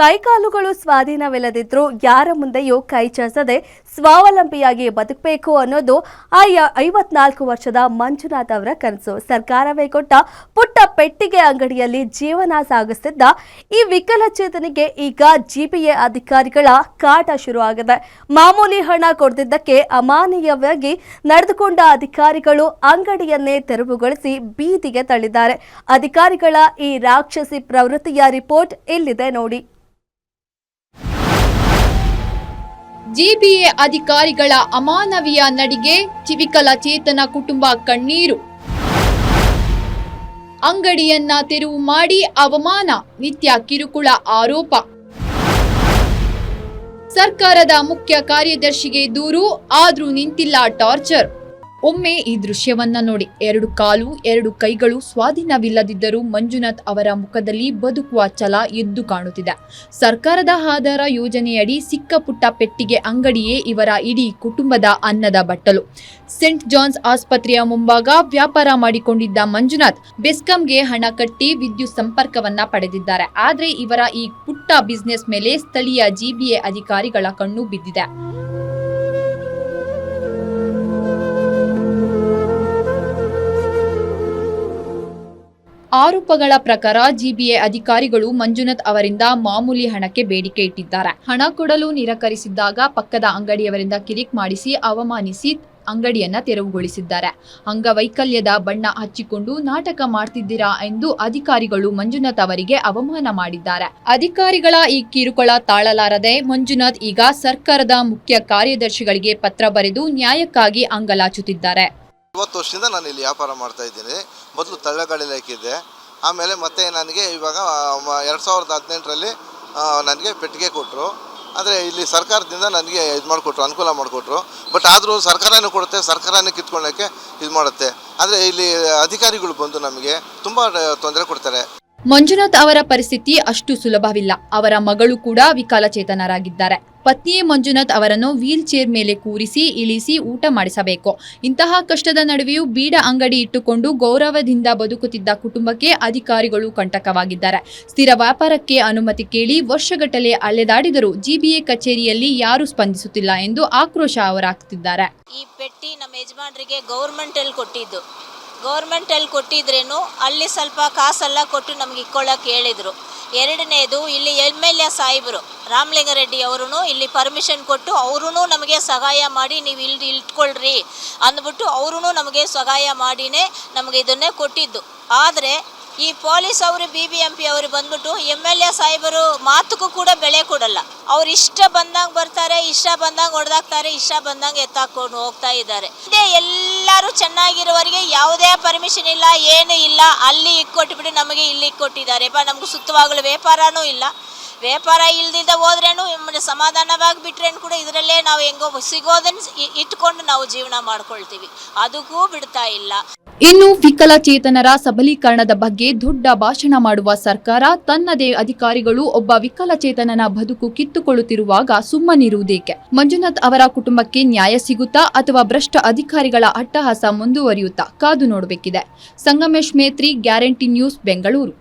ಕೈಕಾಲುಗಳು ಸ್ವಾಧೀನವಿಲ್ಲದಿದ್ರೂ ಯಾರ ಮುಂದೆಯೂ ಕೈ ಚಾಚದೆ ಸ್ವಾವಲಂಬಿಯಾಗಿ ಬದುಕಬೇಕು ಅನ್ನೋದು ಆ 54 ವರ್ಷದ ಮಂಜುನಾಥ್ ಅವರ ಕನಸು. ಸರ್ಕಾರವೇ ಕೊಟ್ಟ ಪುಟ್ಟ ಪೆಟ್ಟಿಗೆ ಅಂಗಡಿಯಲ್ಲಿ ಜೀವನ ಸಾಗಿಸುತ್ತಿದ್ದ ಈ ವಿಕಲಚೇತನಿಗೆ ಈಗ ಜಿಬಿಎ ಅಧಿಕಾರಿಗಳ ಕಾಟ ಶುರುವಾಗಿದೆ. ಮಾಮೂಲಿ ಹಣ ಕೊಡದಿದ್ದಕ್ಕೆ ಅಮಾನವೀಯವಾಗಿ ನಡೆದುಕೊಂಡ ಅಧಿಕಾರಿಗಳು ಅಂಗಡಿಯನ್ನೇ ತೆರವುಗೊಳಿಸಿ ಬೀದಿಗೆ ತಳ್ಳಿದ್ದಾರೆ. ಅಧಿಕಾರಿಗಳ ಈ ರಾಕ್ಷಸಿ ಪ್ರವೃತ್ತಿಯ ರಿಪೋರ್ಟ್ ಇಲ್ಲಿದೆ ನೋಡಿ. ಜಿಬಿಎ ಅಧಿಕಾರಿಗಳ ಅಮಾನವೀಯ ನಡಿಗೆ, ವಿಕಲಚೇತನ ಕುಟುಂಬ ಕಣ್ಣೀರು. ಅಂಗಡಿಯನ್ನ ತೆರವು ಮಾಡಿ ಅವಮಾನ, ನಿತ್ಯ ಕಿರುಕುಳ ಆರೋಪ. ಸರ್ಕಾರದ ಮುಖ್ಯ ಕಾರ್ಯದರ್ಶಿಗೆ ದೂರು, ಆದ್ರೂ ನಿಂತಿಲ್ಲ ಟಾರ್ಚರ್. ಒಮ್ಮೆ ಈ ದೃಶ್ಯವನ್ನ ನೋಡಿ. 2 ಕಾಲು 2 ಕೈಗಳು ಸ್ವಾಧೀನವಿಲ್ಲದಿದ್ದರೂ ಮಂಜುನಾಥ್ ಅವರ ಮುಖದಲ್ಲಿ ಬದುಕುವ ಛಲ ಎದ್ದು ಕಾಣುತ್ತಿದೆ. ಸರ್ಕಾರದ ಆಧಾರ ಯೋಜನೆಯಡಿ ಸಿಕ್ಕ ಪುಟ್ಟ ಪೆಟ್ಟಿಗೆ ಅಂಗಡಿಯೇ ಇವರ ಇಡೀ ಕುಟುಂಬದ ಅನ್ನದ ಬಟ್ಟಲು. ಸೇಂಟ್ ಜಾನ್ಸ್ ಆಸ್ಪತ್ರೆಯ ಮುಂಭಾಗ ವ್ಯಾಪಾರ ಮಾಡಿಕೊಂಡಿದ್ದ ಮಂಜುನಾಥ್ ಬೆಸ್ಕಾಂಗೆ ಹಣ ಕಟ್ಟಿ ವಿದ್ಯುತ್ ಸಂಪರ್ಕವನ್ನ ಪಡೆದಿದ್ದಾರೆ. ಆದ್ರೆ ಇವರ ಈ ಪುಟ್ಟ ಬಿಸ್ನೆಸ್ ಮೇಲೆ ಸ್ಥಳೀಯ ಜಿಬಿಎ ಅಧಿಕಾರಿಗಳ ಕಣ್ಣು ಬಿದ್ದಿದೆ. ಆರೋಪಗಳ ಪ್ರಕಾರ ಜಿಬಿಎ ಅಧಿಕಾರಿಗಳು ಮಂಜುನಾಥ್ ಅವರಿಂದ ಮಾಮೂಲಿ ಹಣಕ್ಕೆ ಬೇಡಿಕೆ ಇಟ್ಟಿದ್ದಾರೆ. ಹಣ ಕೊಡಲು ನಿರಾಕರಿಸಿದ್ದಾಗ ಪಕ್ಕದ ಅಂಗಡಿಯವರಿಂದ ಕಿರಿಕ್ ಮಾಡಿಸಿ ಅವಮಾನಿಸಿ ಅಂಗಡಿಯನ್ನ ತೆರವುಗೊಳಿಸಿದ್ದಾರೆ. ಅಂಗವೈಕಲ್ಯದ ಬಣ್ಣ ಹಚ್ಚಿಕೊಂಡು ನಾಟಕ ಮಾಡ್ತಿದ್ದೀರಾ ಎಂದು ಅಧಿಕಾರಿಗಳು ಮಂಜುನಾಥ್ ಅವರಿಗೆ ಅವಮಾನ ಮಾಡಿದ್ದಾರೆ. ಅಧಿಕಾರಿಗಳ ಈ ಕಿರುಕುಳ ತಾಳಲಾರದೆ ಮಂಜುನಾಥ್ ಈಗ ಸರ್ಕಾರದ ಮುಖ್ಯ ಕಾರ್ಯದರ್ಶಿಗಳಿಗೆ ಪತ್ರ ಬರೆದು ನ್ಯಾಯಕ್ಕಾಗಿ ಅಂಗಲಾಚುತ್ತಿದ್ದಾರೆ. 20 ವರ್ಷದಿಂದ ನಾನು ಇಲ್ಲಿ ವ್ಯಾಪಾರ ಮಾಡ್ತಾ ಇದ್ದೀನಿ. ಮೊದಲು ತಳ್ಳೆಗಾಡಿಲಿ ಹಾಕಿದ್ದೆ, ಆಮೇಲೆ ಮತ್ತೆ ನನಗೆ ಇವಾಗ 2018ರಲ್ಲಿ ನನಗೆ ಪೆಟ್ಟಿಗೆ ಕೊಟ್ಟರು. ಆದರೆ ಇಲ್ಲಿ ಸರ್ಕಾರದಿಂದ ನನಗೆ ಇದು ಮಾಡಿಕೊಟ್ರು, ಅನುಕೂಲ ಮಾಡಿಕೊಟ್ರು. ಬಟ್ ಆದರೂ ಸರ್ಕಾರನೇ ಕೊಡುತ್ತೆ, ಸರ್ಕಾರನೇ ಕಿತ್ಕೊಳ್ಳೋಕ್ಕೆ ಇದು ಮಾಡುತ್ತೆ. ಆದರೆ ಇಲ್ಲಿ ಅಧಿಕಾರಿಗಳು ಬಂದು ನಮಗೆ ತುಂಬ ತೊಂದರೆ ಕೊಡ್ತಾರೆ. ಮಂಜುನಾಥ್ ಅವರ ಪರಿಸ್ಥಿತಿ ಅಷ್ಟು ಸುಲಭವಿಲ್ಲ. ಅವರ ಮಗಳು ಕೂಡ ವಿಕಲಚೇತನರಾಗಿದ್ದಾರೆ. ಪತ್ನಿಯೇ ಮಂಜುನಾಥ್ ಅವರನ್ನು ವೀಲ್ ಚೇರ್ ಮೇಲೆ ಕೂರಿಸಿ ಇಳಿಸಿ ಊಟ ಮಾಡಿಸಬೇಕು. ಇಂತಹ ಕಷ್ಟದ ನಡುವೆಯೂ ಬೀಡ ಅಂಗಡಿ ಇಟ್ಟುಕೊಂಡು ಗೌರವದಿಂದ ಬದುಕುತ್ತಿದ್ದ ಕುಟುಂಬಕ್ಕೆ ಅಧಿಕಾರಿಗಳು ಕಂಟಕವಾಗಿದ್ದಾರೆ. ಸ್ಥಿರ ವ್ಯಾಪಾರಕ್ಕೆ ಅನುಮತಿ ಕೇಳಿ ವರ್ಷಗಟ್ಟಲೆ ಅಲೆದಾಡಿದರೂ ಜಿಬಿಎ ಕಚೇರಿಯಲ್ಲಿ ಯಾರೂ ಸ್ಪಂದಿಸುತ್ತಿಲ್ಲ ಎಂದು ಆಕ್ರೋಶ ಹೊರಹಾಕುತ್ತಿದ್ದಾರೆ. ಈ ಪೆಟ್ಟಿ ನಮ್ಮ ಯಜಮಾನರಿಗೆ ಗೌರ್ಮೆಂಟಲ್ಲಿ ಕೊಟ್ಟಿದ್ರೇನು ಅಲ್ಲಿ ಸ್ವಲ್ಪ ಕಾಸೆಲ್ಲ ಕೊಟ್ಟು ನಮ್ಗೆ ಇಕ್ಕೊಳ್ಳೋಕೆ ಹೇಳಿದರು. ಎರಡನೇದು ಇಲ್ಲಿ MLA ಸಾಹೇಬರು ರಾಮಲಿಂಗಾರೆಡ್ಡಿ ಅವರು ಇಲ್ಲಿ ಪರ್ಮಿಷನ್ ಕೊಟ್ಟು ಅವರೂ ನಮಗೆ ಸಹಾಯ ಮಾಡಿ ನೀವು ಇಲ್ಲಿ ಇಟ್ಕೊಳ್ರಿ ಅಂದ್ಬಿಟ್ಟು ಅವರೂ ನಮಗೆ ಸಹಾಯ ಮಾಡಿನೇ ನಮಗೆ ಇದನ್ನೇ ಕೊಟ್ಟಿದ್ದು. ಆದರೆ ಈ ಪೊಲೀಸ್ ಅವರು BBMP ಅವರು ಬಂದ್ಬಿಟ್ಟು MLA ಸಾಹೇಬರು ಮಾತುಗೂ ಕೂಡ ಬೆಲೆ ಕೊಡಲ್ಲ. ಅವ್ರು ಇಷ್ಟ ಬಂದಂಗೆ ಬರ್ತಾರೆ, ಇಷ್ಟ ಬಂದಂಗೆ ಹೊಡೆದಾಕ್ತಾರೆ, ಇಷ್ಟ ಬಂದಂಗೆ ಎತ್ತಾಕೊಂಡು ಹೋಗ್ತಾ ಇದ್ದಾರೆ. ಎಲ್ಲರೂ ಚೆನ್ನಾಗಿರುವವರಿಗೆ ಯಾವುದೇ ಪರ್ಮಿಷನ್ ಇಲ್ಲ, ಏನು ಇಲ್ಲ. ಅಲ್ಲಿ ಇಕ್ಕೊಟ್ಬಿಟ್ಟು ನಮಗೆ ಇಲ್ಲಿ ಇಕ್ಕೊಟ್ಟಿದ್ದಾರೆ. ನಮ್ಗೆ ಸುತ್ತವಾಗಲು ವ್ಯಾಪಾರನೂ ಇಲ್ಲ. ವ್ಯಾಪಾರ ಇಲ್ದಿದ್ದ ಹೋದ್ರೇನು ಸಮಾಧಾನವಾಗಿ ಬಿಟ್ರೇನು ಕೂಡ ಇದರಲ್ಲೇ ನಾವು ಹೆಂಗೋ ಸಿಗೋದನ್ನು ಇಟ್ಕೊಂಡು ನಾವು ಜೀವನ ಮಾಡ್ಕೊಳ್ತೀವಿ. ಅದಕ್ಕೂ ಬಿಡ್ತಾ ಇಲ್ಲ. ಇನ್ನು ವಿಕಲಚೇತನರ ಸಬಲೀಕರಣದ ಬಗ್ಗೆ ದೊಡ್ಡ ಭಾಷಣ ಮಾಡುವ ಸರ್ಕಾರ ತನ್ನದೇ ಅಧಿಕಾರಿಗಳು ಒಬ್ಬ ವಿಕಲಚೇತನನ ಬದುಕು ಕಿತ್ತುಕೊಳ್ಳುತ್ತಿರುವಾಗ ಸುಮ್ಮನಿರುವುದೇಕೆ? ಮಂಜುನಾಥ್ ಅವರ ಕುಟುಂಬಕ್ಕೆ ನ್ಯಾಯ ಸಿಗುತ್ತಾ ಅಥವಾ ಭ್ರಷ್ಟ ಅಧಿಕಾರಿಗಳ ಅಟ್ಟಹಾಸ ಮುಂದುವರಿಯುತ್ತಾ? ಕಾದು ನೋಡಬೇಕಿದೆ. Sangamesh Metri, guarantee news, Bengaluru.